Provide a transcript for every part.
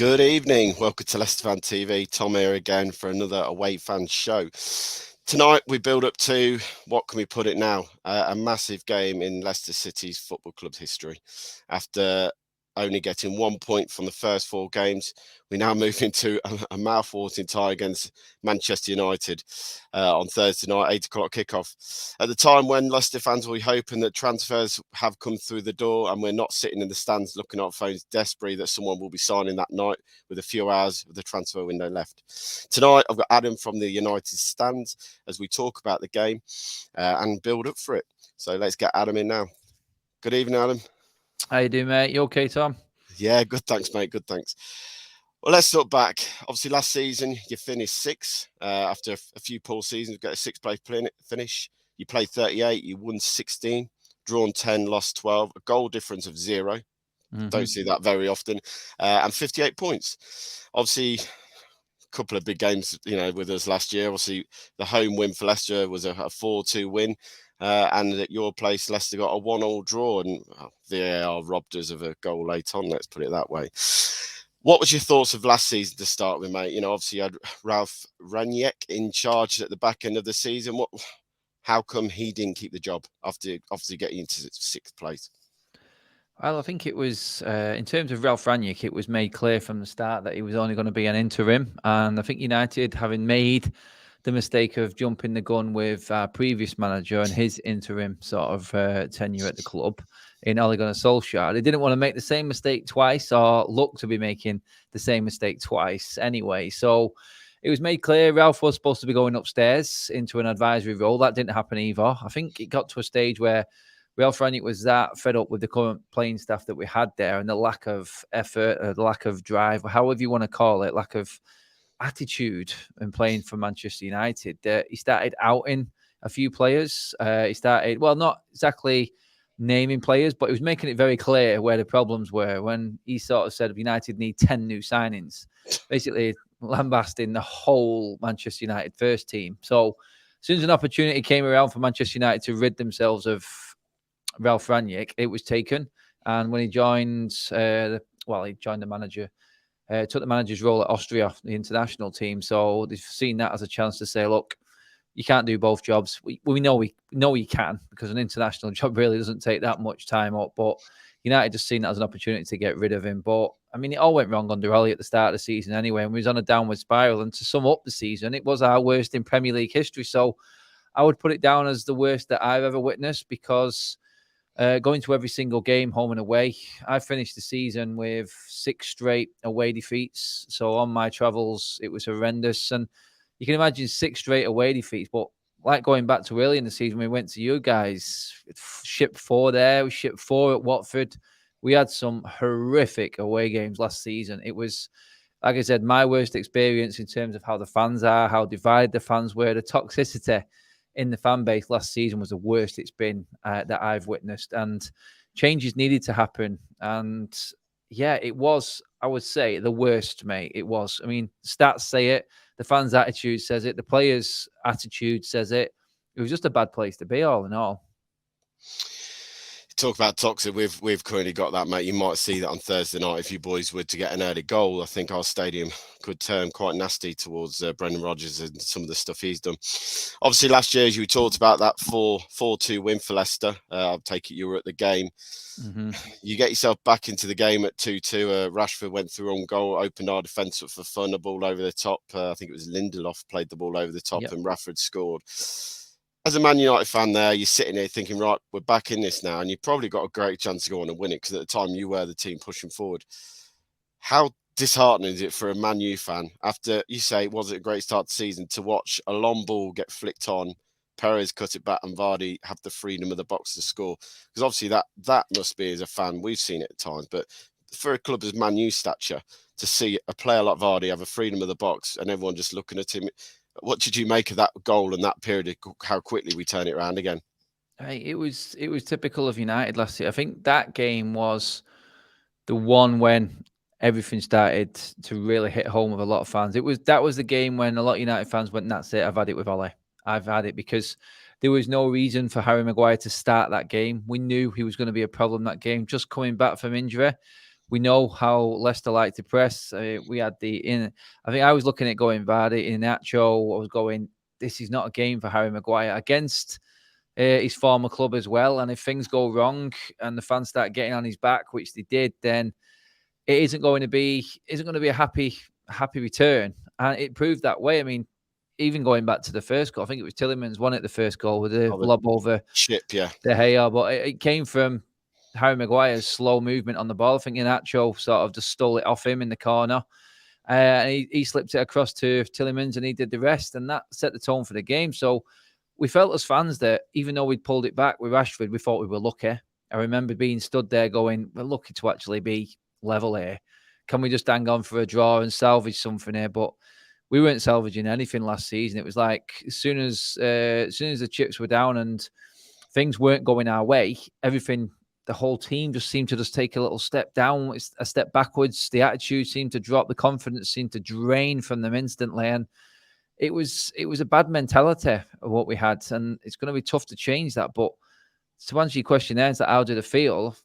Good evening. Welcome to Leicester Fan TV. Tom here again for another away fan show. Tonight we build up to, what can we put it now? A massive game in Leicester City's Football Club's history. After only getting 1 point from the first 4 games, we now move into a mouth-watering tie against Manchester United on Thursday night, 8 o'clock kickoff. At the time when Leicester fans will be hoping that transfers have come through the door and we're not sitting in the stands looking at our phones desperately that someone will be signing that night with a few hours of the transfer window left. Tonight, I've got Adam from the United stands as we talk about the game and build up for it. So let's get Adam in now. Good evening, Adam. How you doing, mate? You okay, Tom? Yeah, good, thanks, mate. Good, thanks. Well, let's look back. Obviously, last season, you finished 6th after a few poor seasons. You got a 6th place finish. You played 38, you won 16, drawn 10, lost 12, a goal difference of 0. Don't see that very often. And 58 points. Obviously, a couple of big games, with us last year. Obviously, the home win for Leicester was a 4-2 win. And at your place, Leicester got a 1-1 draw, and VAR robbed us of a goal late on, let's put it that way. What was your thoughts of last season to start with, mate? Obviously you had Ralf Rangnick in charge at the back end of the season. How come he didn't keep the job after obviously getting into 6th place? Well, I think it was, in terms of Ralf Rangnick, it was made clear from the start that he was only going to be an interim. And I think United, having made the mistake of jumping the gun with our previous manager and his interim sort of tenure at the club in IsSolskjaer, they didn't want to make the same mistake twice or look to be making the same mistake twice anyway. So it was made clear Ralph was supposed to be going upstairs into an advisory role. That didn't happen either. I think it got to a stage where Ralf Rangnick was that fed up with the current playing staff that we had there and the lack of effort, the lack of drive, however you want to call it, lack of attitude in playing for Manchester United. He started outing a few players. He started, well, not exactly naming players, but he was making it very clear where the problems were when he sort of said United need 10 new signings, basically lambasting the whole Manchester United first team. So as soon as an opportunity came around for Manchester United to rid themselves of Ralf Rangnick, it was taken. And when he joined, he joined the manager, took the manager's role at Austria, the international team. So they've seen that as a chance to say, look, you can't do both jobs. We know you can, because an international job really doesn't take that much time up. But United just seen that as an opportunity to get rid of him. But I mean, it all went wrong under Ollie at the start of the season anyway, and we was on a downward spiral. And to sum up the season, it was our worst in Premier League history. So I would put it down as the worst that I've ever witnessed, because going to every single game, home and away, I finished the season with 6 straight away defeats. So on my travels, it was horrendous. And you can imagine 6 straight away defeats. But like going back to early in the season, we went to you guys, shipped 4 there, we shipped 4 at Watford. We had some horrific away games last season. It was, like I said, my worst experience in terms of how the fans are, how divided the fans were, the toxicity in the fan base last season was the worst it's been that I've witnessed, and changes needed to happen. And yeah, it was, I would say, the worst, mate. It was. I mean, stats say it, the fans' attitude says it, the players' attitude says it. It was just a bad place to be, all in all. Talk about toxic. We've currently got that, mate. You might see that on Thursday night if you boys were to get an early goal. I think our stadium could turn quite nasty towards Brendan Rodgers and some of the stuff he's done. Obviously, last year, as you talked about, that 4-2 win for Leicester. I'll take it you were at the game. Mm-hmm. You get yourself back into the game at 2-2. Rashford went through on goal, opened our defence up for fun, a ball over the top. I think it was Lindelof played the ball over the top, and Rashford scored. As a Man United fan there, you're sitting here thinking, right, we're back in this now, and you've probably got a great chance to go on and win it, because at the time you were the team pushing forward. How disheartening is it for a Man U fan, after you say it wasn't a great start to the season, to watch a long ball get flicked on, Perez cut it back, and Vardy have the freedom of the box to score? Because obviously that must be, as a fan, we've seen it at times, but for a club as Man U stature, to see a player like Vardy have a freedom of the box and everyone just looking at him, what did you make of that goal and that period, how quickly we turn it around again? It was typical of United last year. I think that game was the one when everything started to really hit home with a lot of fans. That was the game when a lot of United fans went, that's it, I've had it with Ole. I've had it, because there was no reason for Harry Maguire to start that game. We knew he was going to be a problem that game, just coming back from injury. We know how Leicester like to press. We had I think I was looking at going Vardy in Nacho. I was going, this is not a game for Harry Maguire against his former club as well. And if things go wrong and the fans start getting on his back, which they did, then it isn't going to be a happy return. And it proved that way. I mean, even going back to the first goal, I think it was Tielemans won it the first goal with a lob over Chip, yeah. De Gea, but it came from Harry Maguire's slow movement on the ball. I think Nacho sort of just stole it off him in the corner. And he slipped it across to Tielemans and he did the rest. And that set the tone for the game. So we felt as fans that even though we'd pulled it back with Rashford, we thought we were lucky. I remember being stood there going, we're lucky to actually be level here. Can we just hang on for a draw and salvage something here? But we weren't salvaging anything last season. It was like as soon as the chips were down and things weren't going our way, the whole team just seemed to just take a little step down, a step backwards. The attitude seemed to drop, the confidence seemed to drain from them instantly, and it was a bad mentality of what we had, and it's going to be tough to change that. But to answer your question, there, is that how did it feel?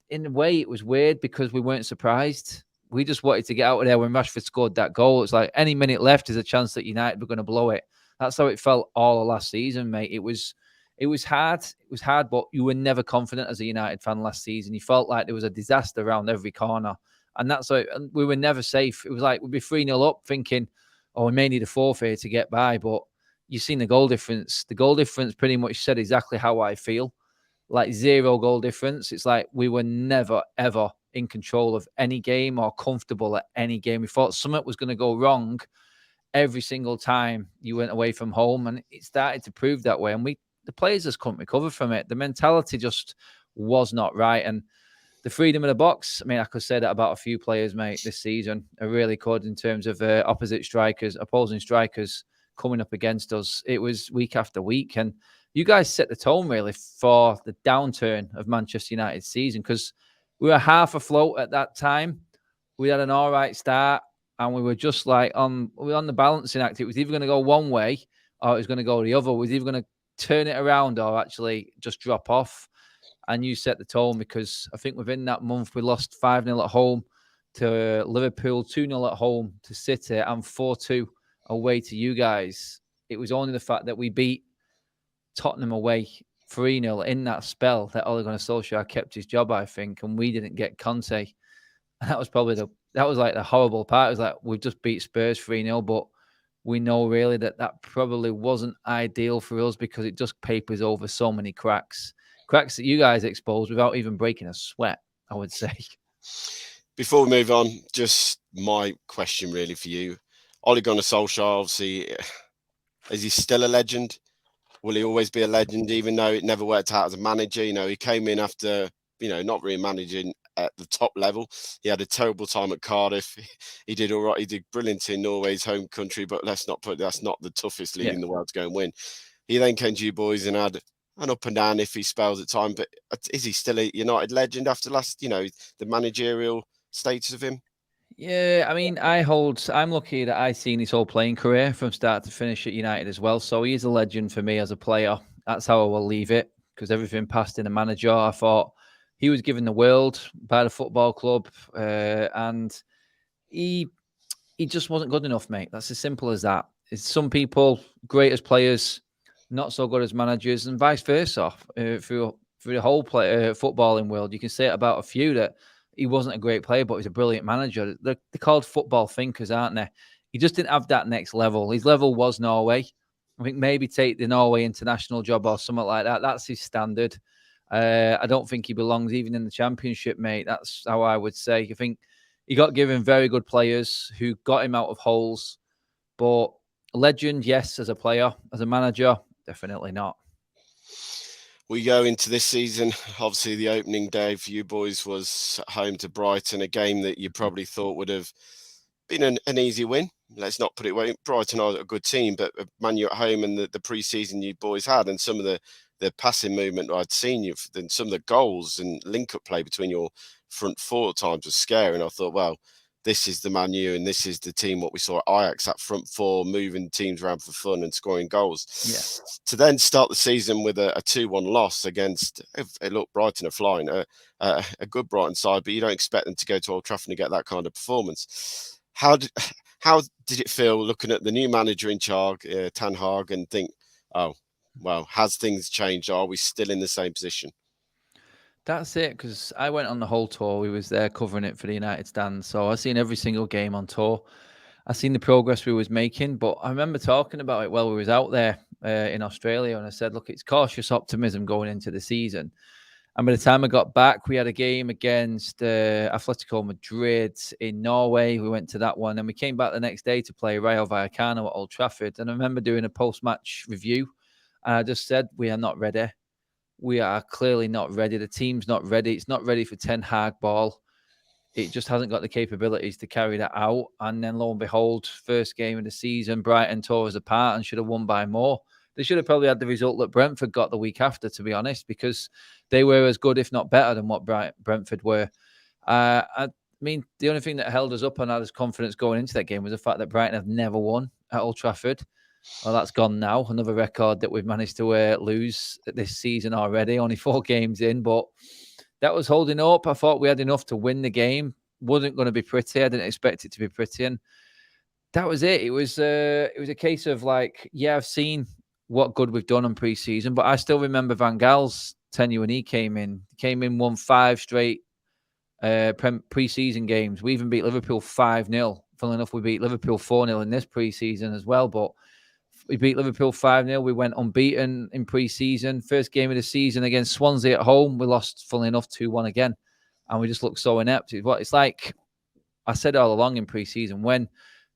In a way, it was weird because we weren't surprised. We just wanted to get out of there when Rashford scored that goal. It's like any minute left is a chance that United were going to blow it. That's how it felt all of last season, mate. It was hard. It was hard, but you were never confident as a United fan last season. You felt like there was a disaster around every corner. And that's why we were never safe. It was like we'd be 3-0 up thinking, oh, we may need a forfeit to get by. But you've seen the goal difference. The goal difference pretty much said exactly how I feel. Like 0 goal difference. It's like we were never, ever in control of any game or comfortable at any game. We thought something was going to go wrong every single time you went away from home. And it started to prove that way. And the players just couldn't recover from it. The mentality just was not right. And the freedom of the box, I mean, I could say that about a few players, mate, this season. I really could in terms of opposing strikers coming up against us. It was week after week. And you guys set the tone, really, for the downturn of Manchester United's season because we were half afloat at that time. We had an all right start and we were just like on the balancing act. It was either going to go one way or it was going to go the other. It was either going to turn it around or actually just drop off. And you set the tone because I think within that month we lost 5-0 at home to Liverpool, 2-0 at home to City, and 4-2 away to you guys. It was only the fact that we beat Tottenham away 3-0 in that spell that Ole Gunnar Solskjaer kept his job, I think, and we didn't get Conte. And that was probably like the horrible part. It was like we've just beat Spurs 3-0, but we know really that probably wasn't ideal for us because it just papers over so many cracks that you guys exposed without even breaking a sweat, I would say. Before we move on, just my question really for you. Ole Gunnar Solskjaer, obviously, is he still a legend? Will he always be a legend, even though it never worked out as a manager? You know, he came in after, not really managing at the top level. He had a terrible time at Cardiff. He did all right. He did brilliant in Norway's home country, but that's not the toughest league in the world to go and win. He then came to you boys and had an up and down iffy spells at time, but is he still a United legend after the managerial status of him? Yeah, I mean, I'm lucky that I've seen his whole playing career from start to finish at United as well. So he's a legend for me as a player. That's how I will leave it because everything passed in a manager. I thought he was given the world by the football club, and he just wasn't good enough, mate. That's as simple as that. It's some people great as players, not so good as managers, and vice versa. Through the whole footballing world, you can say it about a few that he wasn't a great player, but he's a brilliant manager. They're called football thinkers, aren't they? He just didn't have that next level. His level was Norway. I think maybe take the Norway international job or something like that. That's his standard. I don't think he belongs even in the championship, mate. That's how I would say. I think he got given very good players who got him out of holes. But legend, yes, as a player. As a manager, definitely not. We go into this season. Obviously, the opening day for you boys was home to Brighton, a game that you probably thought would have been an easy win. Let's not put it away. Brighton are a good team, but Man U at home and the pre-season you boys had and some of the passing movement I'd seen you, and some of the goals and link-up play between your front four at times was scary. And I thought, well, this is the Man U and this is the team what we saw at Ajax, that front four, moving teams around for fun and scoring goals. Yeah. To then start the season with a 2-1 loss against, look, Brighton are flying, a good Brighton side, but you don't expect them to go to Old Trafford and get that kind of performance. How did it feel looking at the new manager in charge, Ten Hag, and think, oh, well, has things changed? Are we still in the same position? That's it, because I went on the whole tour. We was there covering it for the United stand, so I seen every single game on tour. I seen the progress we was making, but I remember talking about it while we was out there in Australia, and I said, look, it's cautious optimism going into the season. And by the time I got back, we had a game against Atletico Madrid in Norway. We went to that one, and we came back the next day to play Rayo Vallecano at Old Trafford. And I remember doing a post-match review, and I just said, we are not ready. We are clearly not ready. The team's not ready. It's not ready for Ten Hag ball. It just hasn't got the capabilities to carry that out. And then lo and behold, first game of the season, Brighton tore us apart and should have won by more. They should have probably had the result that Brentford got the week after, to be honest, because they were as good, if not better, than what Brentford were. I mean, the only thing that held us up and had us confidence going into that game was the fact that Brighton have never won at Old Trafford. Well, that's gone now. Another record that we've managed to lose this season already, only 4 games in. But that was holding up. I thought we had enough to win the game. Wasn't going to be pretty. I didn't expect it to be pretty. And that was it. It was a case of like, yeah, I've seen what good we've done on pre-season, but I still remember Van Gaal's tenure when he came in. He came in, won 5 straight pre-season games. We even beat Liverpool 5-0. Funnily enough, we beat Liverpool 4-0 in this pre-season as well, but we beat Liverpool 5-0. We went unbeaten in pre-season. First game of the season against Swansea at home, we lost, funnily enough, 2-1 again. And we just looked so inept. It's like I said all along in pre-season, when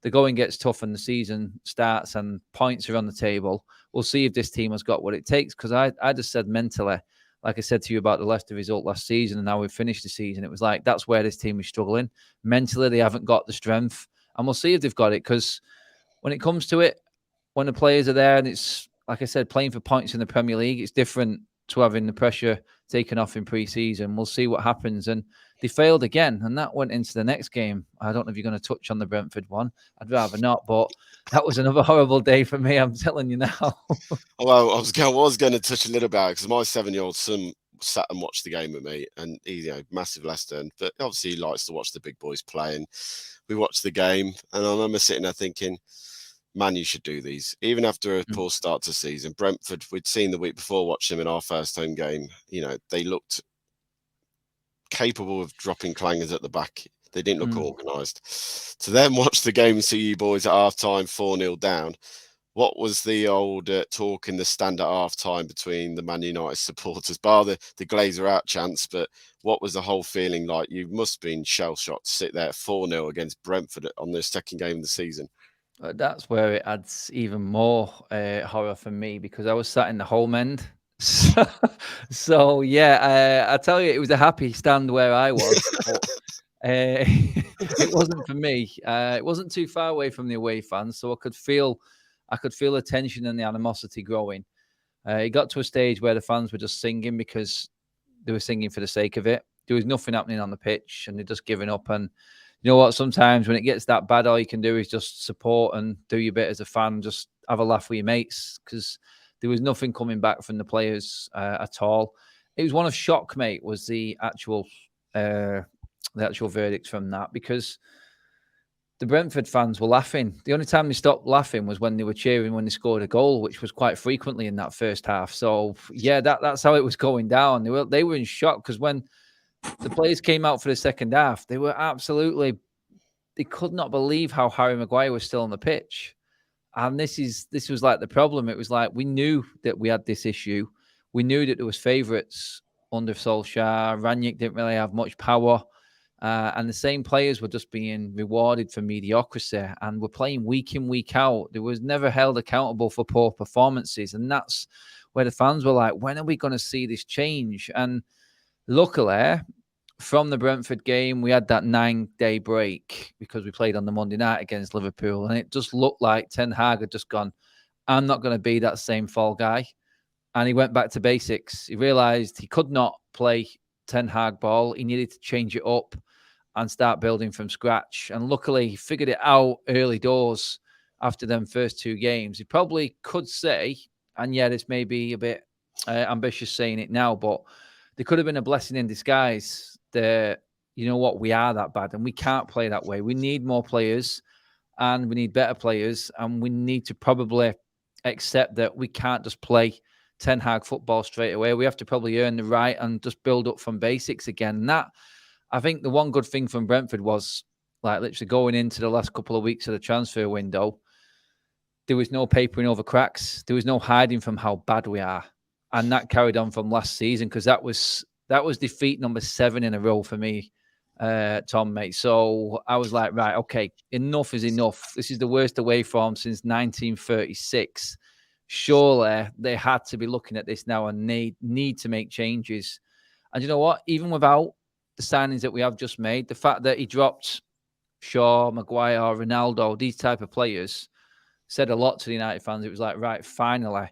the going gets tough and the season starts and points are on the table, we'll see if this team has got what it takes. Because I just said mentally, like I said to you about the Leicester result last season and how we finished the season, it was like that's where this team is struggling. Mentally, they haven't got the strength. And we'll see if they've got it, because when it comes to it, when the players are there and it's, like I said, playing for points in the Premier League, it's different to having the pressure taken off in pre-season. We'll see what happens. And they failed again, and that went into the next game. I don't know if you're going to touch on the Brentford one. I'd rather not, but that was another horrible day for me, I'm telling you now. Well, I was going to touch a little bit, because my 7-year-old son sat and watched the game with me, and he's massive Leicester, but obviously he likes to watch the big boys play. And we watched the game, and I remember sitting there thinking, man, you should do these. Even after a poor start to season, Brentford, we'd seen the week before, watching them in our first home game. They looked capable of dropping clangers at the back. They didn't look organised. To then watch the game and see you boys at half-time 4-0 down. What was the old talk in the stand at half-time between the Man United supporters, bar the Glazer out chance, but what was the whole feeling like? You must have been shell-shocked to sit there 4-0 against Brentford on the second game of the season. That's where it adds even more horror for me, because I was sat in the home end. So yeah, I tell you, it was a happy stand where I was. But, it wasn't for me. It wasn't too far away from the away fans, so I could feel the tension and the animosity growing. It got to a stage where the fans were just singing because they were singing for the sake of it. There was nothing happening on the pitch, and they're just giving up. And you know what? Sometimes when it gets that bad, all you can do is just support and do your bit as a fan. Just have a laugh with your mates, because there was nothing coming back from the players at all. It was one of shock, mate, was the actual verdict from that, because the Brentford fans were laughing. The only time they stopped laughing was when they were cheering when they scored a goal, which was quite frequently in that first half. So yeah, that's how it was going down. They were in shock, because when the players came out for the second half, they could not believe how Harry Maguire was still on the pitch. And this was like the problem. It was like, we knew that we had this issue. We knew that there was favourites under Solskjaer. Ranić didn't really have much power. And the same players were just being rewarded for mediocrity and were playing week in, week out. They was never held accountable for poor performances. And that's where the fans were like, when are we going to see this change? And luckily, from the Brentford game, we had that 9-day break because we played on the Monday night against Liverpool. And it just looked like Ten Hag had just gone, I'm not going to be that same fall guy. And he went back to basics. He realised he could not play Ten Hag ball. He needed to change it up. and start building from scratch. And luckily, he figured it out early doors after them first 2 games. He probably could say, and yeah, this may be a bit ambitious saying it now, but there could have been a blessing in disguise that, you know what, we are that bad and we can't play that way. We need more players and we need better players, and we need to probably accept that we can't just play Ten Hag football straight away. We have to probably earn the right and just build up from basics again. And that, I think the one good thing from Brentford was, like, literally going into the last couple of weeks of the transfer window, there was no papering over cracks. There was no hiding from how bad we are. And that carried on from last season, because that was defeat number 7 in a row for me, Tom, mate. So I was like, right, okay, enough is enough. This is the worst away form since 1936. Surely they had to be looking at this now and they need to make changes. And you know what? Even without the signings that we have just made, the fact that he dropped Shaw, Maguire, Ronaldo, these type of players, said a lot to the United fans. It was like, right, finally.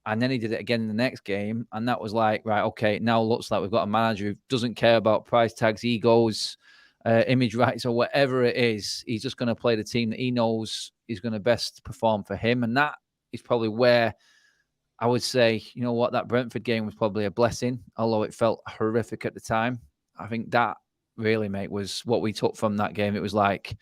And then he did it again in the next game. And that was like, right, okay, now looks like we've got a manager who doesn't care about price tags, egos, image rights, or whatever it is. He's just going to play the team that he knows is going to best perform for him. And that is probably where I would say, you know what, that Brentford game was probably a blessing, although it felt horrific at the time. I think that really, mate, was what we took from that game. It was like,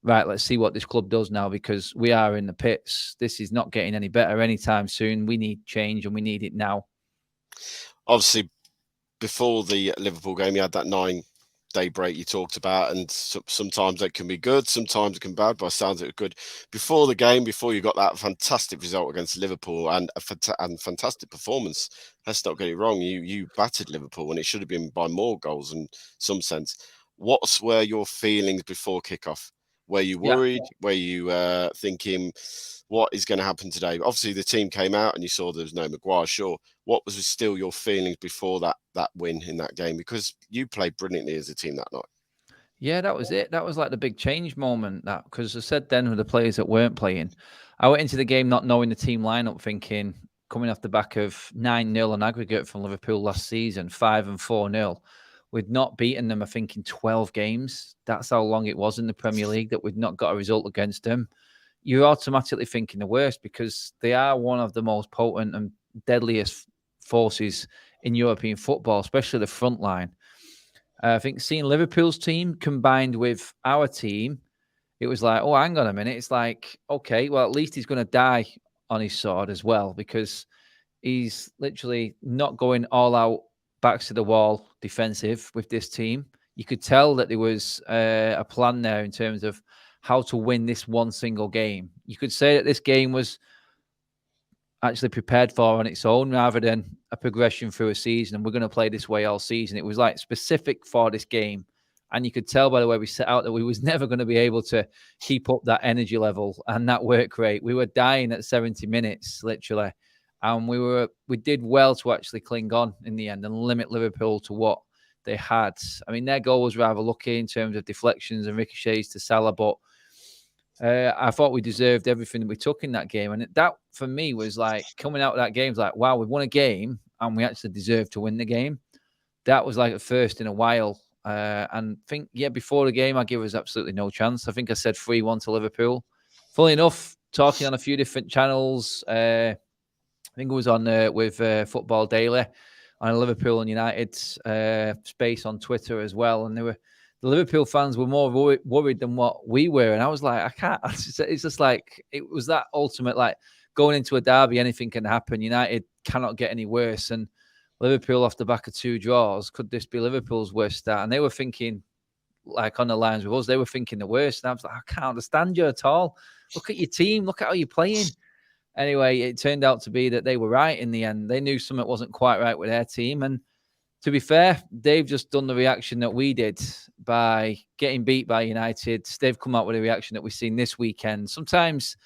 right, let's see what this club does now, because we are in the pits. This is not getting any better anytime soon. We need change and we need it now. Obviously, before the Liverpool game, you had that 9-day break you talked about, and sometimes that can be good, sometimes it can be bad, but it sounds like good. Before the game, before you got that fantastic result against Liverpool and a fantastic performance, let's not get it wrong, you battered Liverpool, and it should have been by more goals in some sense. What were your feelings before kickoff? Were you worried? Yeah. Were you thinking, what is going to happen today? Obviously, the team came out and you saw there was no Maguire, sure. What was still your feelings before that win in that game? Because you played brilliantly as a team that night. Yeah, that was it. That was like the big change moment. That, because I said then with the players that weren't playing, I went into the game not knowing the team lineup, thinking, coming off the back of 9-0 on aggregate from Liverpool last season, 5 and 4-0. We'd not beaten them, I think, in 12 games. That's how long it was in the Premier League that we'd not got a result against them. You're automatically thinking the worst, because they are one of the most potent and deadliest forces in European football, especially the front line. I think seeing Liverpool's team combined with our team, it was like, oh, hang on a minute. It's like, okay, well, at least he's going to die on his sword as well, because he's literally not going all out, backs to the wall defensive with this team. You could tell that there was a plan there in terms of how to win this one single game. You could say that this game was actually prepared for on its own, rather than a progression through a season and we're going to play this way all season. It was like specific for this game. And you could tell by the way we set out that we was never going to be able to keep up that energy level and that work rate. We were dying at 70 minutes, literally. And we did well to actually cling on in the end and limit Liverpool to what they had. I mean, their goal was rather lucky in terms of deflections and ricochets to Salah, but I thought we deserved everything that we took in that game. And that, for me, was like, coming out of that game, was like, wow, we won a game and we actually deserved to win the game. That was like a first in a while. And I think, before the game, I gave us absolutely no chance. I think I said 3-1 to Liverpool. Funnily enough, talking on a few different channels, I think it was on with Football Daily, on Liverpool and United space on Twitter as well. And the Liverpool fans were more worried than what we were. And I was like, I can't. It's just like, it was that ultimate, like, going into a derby, anything can happen. United cannot get any worse. And Liverpool, off the back of 2 draws, could this be Liverpool's worst start? And they were thinking, like, on the lines with us, they were thinking the worst. And I was like, I can't understand you at all. Look at your team. Look at how you're playing. Anyway, it turned out to be that they were right in the end. They knew something wasn't quite right with their team. And to be fair, they've just done the reaction that we did by getting beat by United. They've come out with a reaction that we've seen this weekend. Sometimes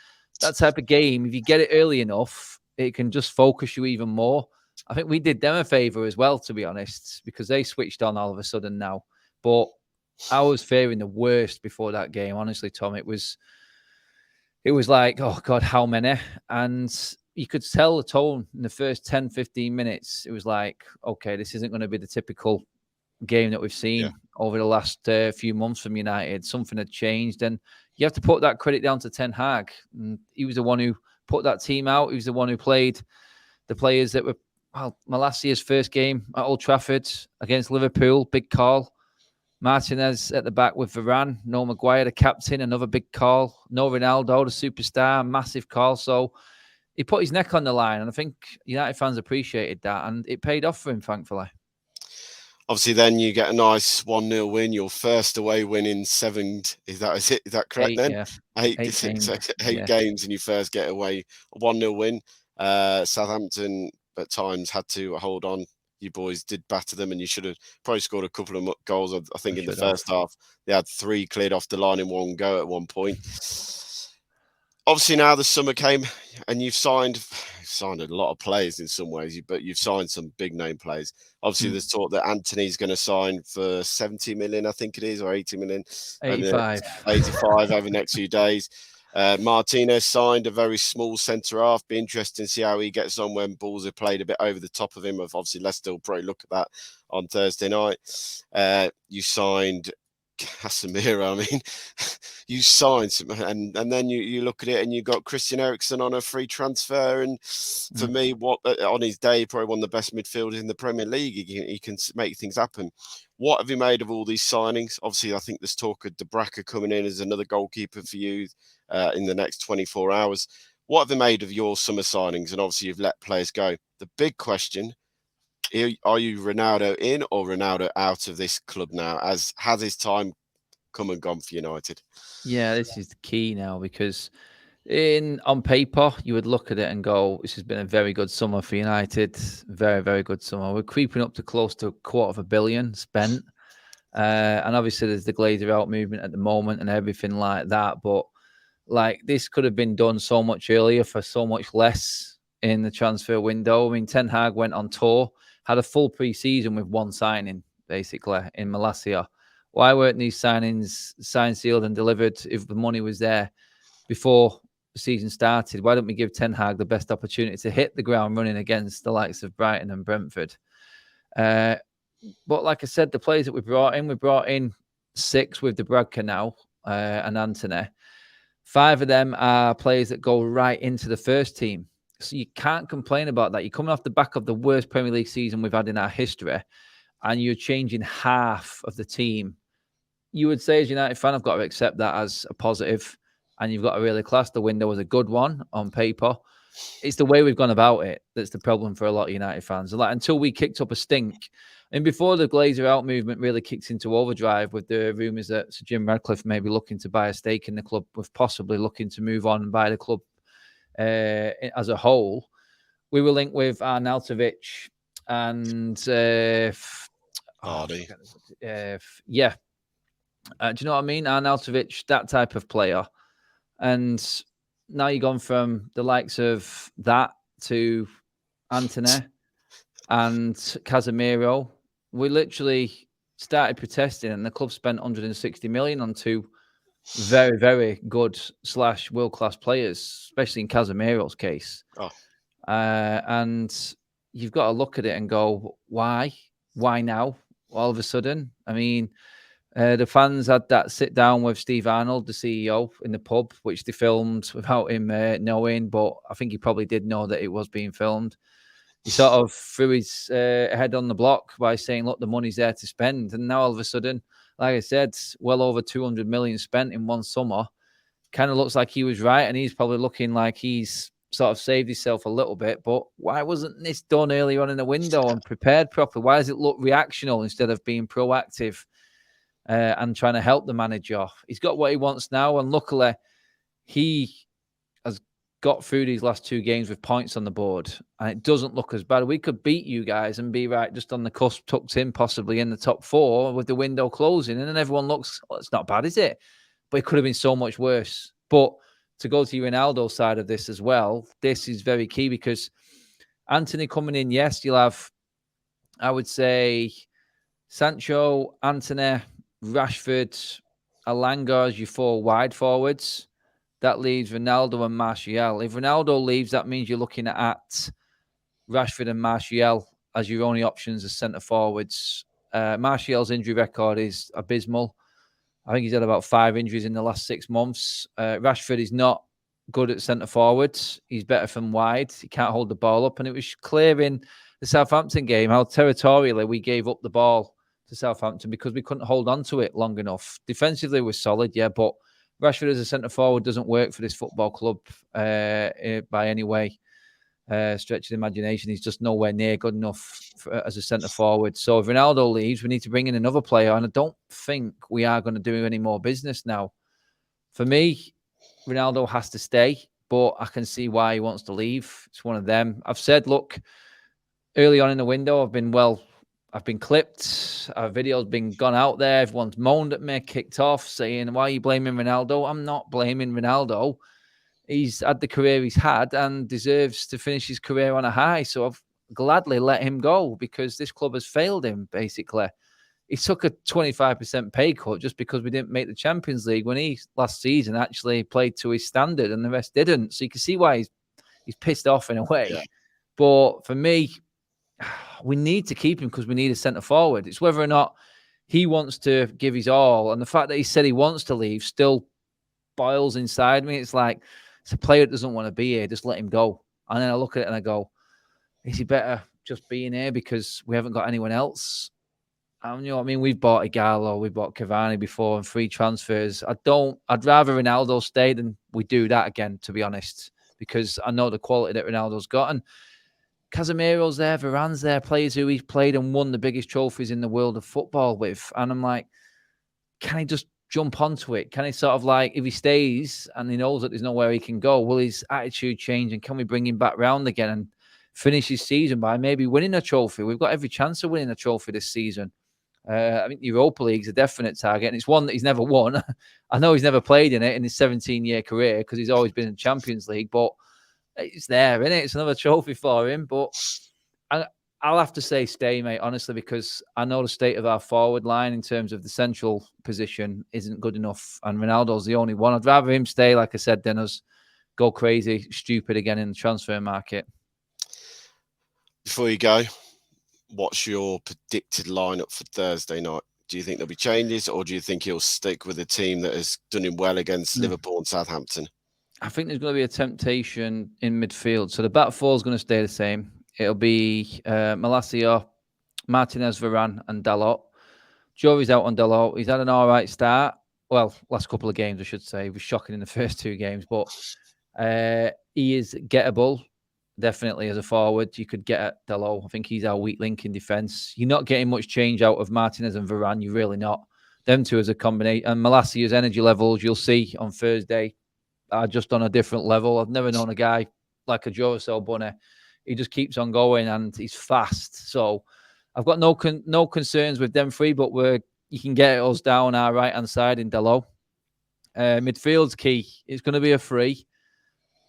that type of game, if you get it early enough, it can just focus you even more. I think we did them a favour as well, to be honest, because they switched on all of a sudden now. But I was fearing the worst before that game. Honestly, Tom, it was like, oh God, how many? And you could tell the tone in the first 10, 15 minutes. It was like, okay, this isn't going to be the typical game that we've seen over the last few months from United. Something had changed, and you have to put that credit down to Ten Hag. And he was the one who put that team out. He was the one who played the players that were, well, Malacia's first game at Old Trafford against Liverpool, big call. Martinez at the back with Varane, no Maguire, the captain, another big call. No Ronaldo, the superstar, massive call. So he put his neck on the line, and I think United fans appreciated that, and it paid off for him, thankfully. Obviously, then you get a nice 1-0 win, your first away win in 7. Is that correct? Eight, then yeah. 8 games. games, and you first get away a 1-0 win. Southampton at times had to hold on. You boys did batter them, and you should have probably scored a couple of goals. I think in the first half they had 3 cleared off the line in one go at one point. Obviously, now the summer came, and you've signed a lot of players in some ways, but you've signed some big name players. Obviously, there's talk that Anthony's going to sign for 70 million, I think it is, or 80 million. 85. 85 over the next few days. Martinez signed a very small centre half. Be interesting to see how he gets on when balls are played a bit over the top of him. Obviously, Leicester will probably look at that on Thursday night. You signed Casemiro. I mean, you signed some, and then you look at it and you got Christian Eriksen on a free transfer. And for me, what on his day, probably one of the best midfielders in the Premier League. He can make things happen. What have you made of all these signings? Obviously, I think there's talk of Debraka coming in as another goalkeeper for you in the next 24 hours. What have you made of your summer signings? And obviously, you've let players go. The big question: are you Ronaldo in or Ronaldo out of this club now? Has his time come and gone for United? Yeah, this is the key now, because on paper you would look at it and go, this has been a very good summer for United. Very, very good summer. We're creeping up to close to $250 million spent. And obviously there's the Glazer out movement at the moment and everything like that. But like, this could have been done so much earlier for so much less in the transfer window. I mean, Ten Hag went on tour, had a full pre-season with one signing, basically, in Malacia. Why weren't these signings signed, sealed and delivered if the money was there before the season started? Why don't we give Ten Hag the best opportunity to hit the ground running against the likes of Brighton and Brentford? But like I said, the players that we brought in 6 with Debraka now and Antony. 5 of them are players that go right into the first team. So you can't complain about that. You're coming off the back of the worst Premier League season we've had in our history, and you're changing half of the team. You would say, as a United fan, I've got to accept that as a positive, and you've got to really class the window as a good one on paper. It's the way we've gone about it that's the problem for a lot of United fans. Like, until we kicked up a stink, and before the Glazer out movement really kicked into overdrive with the rumours that Sir Jim Ratcliffe may be looking to buy a stake in the club, with possibly looking to move on and buy the club as a whole, we were linked with Arnautovic and Vardy. Yeah. Do you know what I mean? Arnautovic, that type of player. And now you've gone from the likes of that to Antony and Casemiro. We literally started protesting, and the club spent 160 million on 2 very, very good / world-class players, especially in Casemiro's case. And you've got to look at it and go, why? Why now? All of a sudden? I mean, the fans had that sit down with Steve Arnold, the CEO, in the pub, which they filmed without him knowing, but I think he probably did know that it was being filmed. He sort of threw his head on the block by saying, look, the money's there to spend. And now all of a sudden, like I said, well over 200 million spent in one summer. Kind of looks like he was right, and he's probably looking like he's sort of saved himself a little bit. But why wasn't this done earlier on in the window and prepared properly? Why does it look reactional instead of being proactive and trying to help the manager? He's got what he wants now, and luckily he has got through these last 2 games with points on the board, and it doesn't look as bad. We could beat you guys and be right just on the cusp, tucked in, possibly in the top 4 with the window closing, and then everyone looks, well, it's not bad, is it? But it could have been so much worse. But to go to Ronaldo side of this as well, this is very key, because Antony coming in, yes, you'll have, I would say, Sancho, Antony, Rashford, Alanga as your 4 wide forwards. That leaves Ronaldo and Martial. If Ronaldo leaves, that means you're looking at Rashford and Martial as your only options as centre forwards. Martial's injury record is abysmal. I think he's had about 5 injuries in the last 6 months. Rashford is not good at centre forwards. He's better from wide. He can't hold the ball up. And it was clear in the Southampton game how territorially we gave up the ball to Southampton because we couldn't hold on to it long enough. Defensively, we're solid, yeah, but Rashford as a centre forward doesn't work for this football club by any way. Stretch of the imagination. He's just nowhere near good enough as a centre forward. So if Ronaldo leaves, we need to bring in another player. And I don't think we are going to do any more business now. For me, Ronaldo has to stay, but I can see why he wants to leave. It's one of them. I've said, look, early on in the window, I've been clipped. Our video's been gone out there. Everyone's moaned at me, kicked off, saying, why are you blaming Ronaldo? I'm not blaming Ronaldo. He's had the career he's had and deserves to finish his career on a high. So I've gladly let him go because this club has failed him, basically. He took a 25% pay cut just because we didn't make the Champions League when he last season actually played to his standard and the rest didn't. So you can see why he's pissed off in a way. Yeah. But for me, we need to keep him because we need a centre forward. It's whether or not he wants to give his all. And the fact that he said he wants to leave still boils inside me. It's like, it's a player that doesn't want to be here. Just let him go. And then I look at it and I go, is he better just being here because we haven't got anyone else? You know what I mean? We've bought Igalo, we bought Cavani before and free transfers. I'd rather Ronaldo stay than we do that again, to be honest, because I know the quality that Ronaldo's got. And Casemiro's there, Varane's there, players who he's played and won the biggest trophies in the world of football with. And I'm like, can he just jump onto it? Can he sort of like, if he stays and he knows that there's nowhere he can go, will his attitude change and can we bring him back round again and finish his season by maybe winning a trophy? We've got every chance of winning a trophy this season. I think the Europa League's a definite target and it's one that he's never won. I know he's never played in it in his 17-year career because he's always been in the Champions League, but it's there, isn't it? It's another trophy for him, but I'll have to say stay, mate, honestly, because I know the state of our forward line in terms of the central position isn't good enough, and Ronaldo's the only one. I'd rather him stay, like I said, than us go crazy, stupid again in the transfer market. Before you go, what's your predicted lineup for Thursday night? Do you think there'll be changes, or do you think he'll stick with a team that has done him well against Liverpool and Southampton? I think there's going to be a temptation in midfield. So the back four is going to stay the same. It'll be Malacia, Martinez, Varane, and Dalot. Jory's out on Dalot. He's had an all right start. Well, last couple of games, I should say. He was shocking in the first 2 games, but he is gettable, definitely, as a forward. You could get at Dalot. I think he's our weak link in defence. You're not getting much change out of Martinez and Varane. You're really not. Them two as a combination. And Malacia's energy levels, you'll see on Thursday, are just on a different level. I've never known a guy like a Joe Bunny. He just keeps on going and he's fast. So I've got no concerns with them three, but you can get us down our right-hand side in Dalot. Midfield's key. It's going to be a free.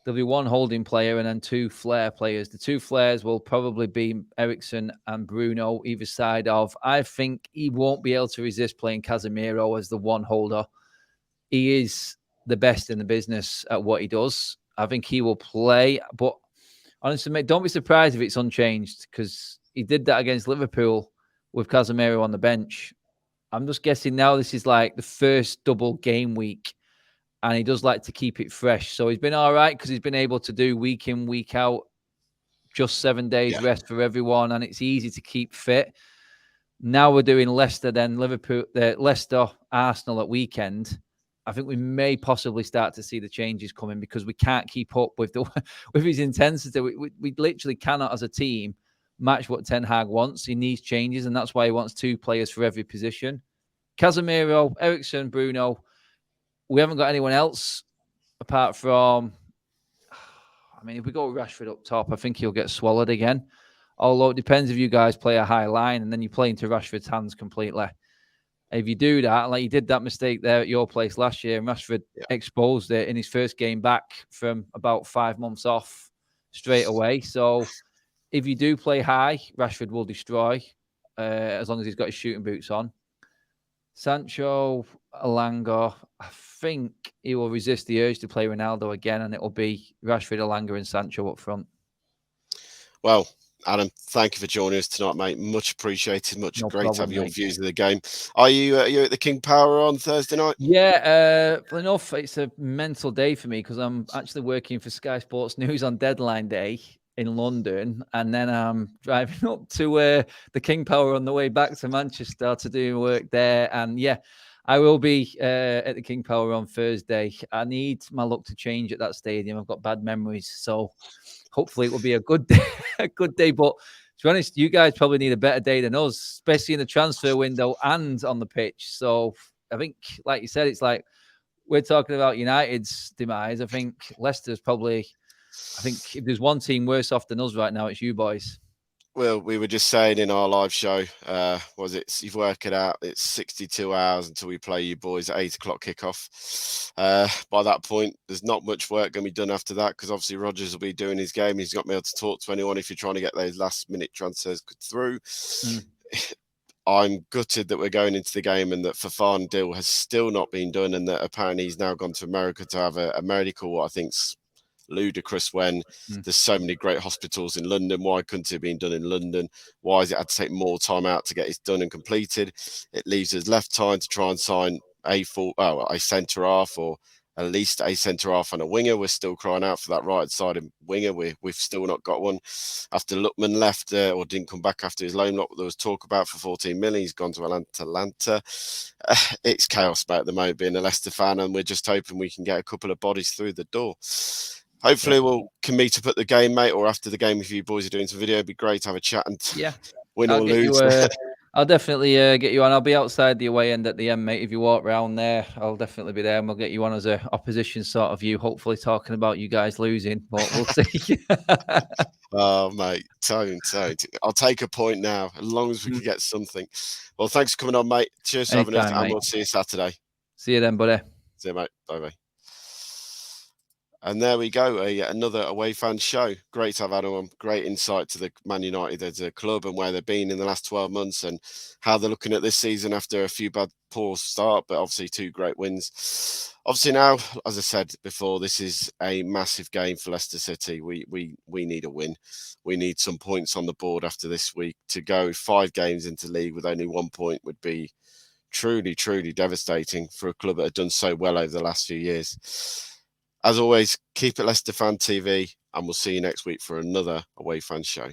There'll be 1 holding player and then 2 flair players. The 2 flairs will probably be Eriksen and Bruno, either side of. I think he won't be able to resist playing Casemiro as the 1 holder. He is the best in the business at what he does. I think he will play, but honestly, mate, don't be surprised if it's unchanged because he did that against Liverpool with Casemiro on the bench. I'm just guessing now this is like the first double game week and he does like to keep it fresh. So he's been all right because he's been able to do week in, week out, just 7 days rest for everyone, and it's easy to keep fit. Now we're doing Leicester, then Liverpool, Leicester, Arsenal at weekend. I think we may possibly start to see the changes coming because we can't keep up with his intensity. We literally cannot, as a team, match what Ten Hag wants. He needs changes, and that's why he wants 2 players for every position. Casemiro, Eriksen, Bruno. We haven't got anyone else apart from, I mean, if we go Rashford up top, I think he'll get swallowed again. Although it depends if you guys play a high line and then you play into Rashford's hands completely. If you do that, like you did that mistake there at your place last year, and Rashford exposed it in his first game back from about 5 months off straight away. So if you do play high, Rashford will destroy as long as he's got his shooting boots on. Sancho, Elanga, I think he will resist the urge to play Ronaldo again, and it will be Rashford, Elanga, and Sancho up front. Well, Adam, thank you for joining us tonight, mate. Much appreciated. Much No great to have problem, your mate. views of the game. Are you at the King Power on Thursday night? Yeah, enough. It's a mental day for me because I'm actually working for Sky Sports News on deadline day in London, and then I'm driving up to the King Power on the way back to Manchester to do work there. And yeah, I will be at the King Power on Thursday. I need my luck to change at that stadium. I've got bad memories, so hopefully it will be a good day. A good day, but to be honest, you guys probably need a better day than us, especially in the transfer window and on the pitch. So I think, like you said, it's like we're talking about United's demise. I think Leicester's probably, I think if there's one team worse off than us right now, it's you boys. Well, we were just saying in our live show, you've worked it out, it's 62 hours until we play you boys at 8 o'clock kickoff. By that point, there's not much work going to be done after that because obviously Rodgers will be doing his game. He's not been able to talk to anyone if you're trying to get those last minute transfers through. I'm gutted that we're going into the game and that Fafan deal has still not been done and that apparently he's now gone to America to have a medical, what I think's ludicrous when there's so many great hospitals in London. Why couldn't it have been done in London? Why has it had to take more time out to get it done and completed? It leaves us left time to try and sign a centre half or at least a centre half and a winger. We're still crying out for that right side winger. We've still not got one. After Lookman left or didn't come back after his loan, there was talk about for 14 million. He's gone to Atlanta. It's chaos about the moment being a Leicester fan, and we're just hoping we can get a couple of bodies through the door. Hopefully we'll can meet up at the game, mate, or after the game if you boys are doing some video. It'd be great to have a chat and win or lose. I'll definitely get you on. I'll be outside the away end at the end, mate. If you walk around there, I'll definitely be there, and we'll get you on as a opposition sort of view. Hopefully, talking about you guys losing, but we'll see. Oh, mate, don't. I'll take a point now, as long as we can get something. Well, thanks for coming on, mate. Cheers for having us, and we'll see you Saturday. See you then, buddy. See you, mate. Bye-bye. And there we go, another away fan show. Great to have Adam on. Great insight to the Man United as a club and where they've been in the last 12 months and how they're looking at this season after a few poor start, but obviously 2 great wins. Obviously now, as I said before, this is a massive game for Leicester City. We need a win. We need some points on the board after this week. To go 5 games into league with only 1 point would be truly, truly devastating for a club that had done so well over the last few years. As always, keep it Leicester Fan TV, and we'll see you next week for another Away Fan show.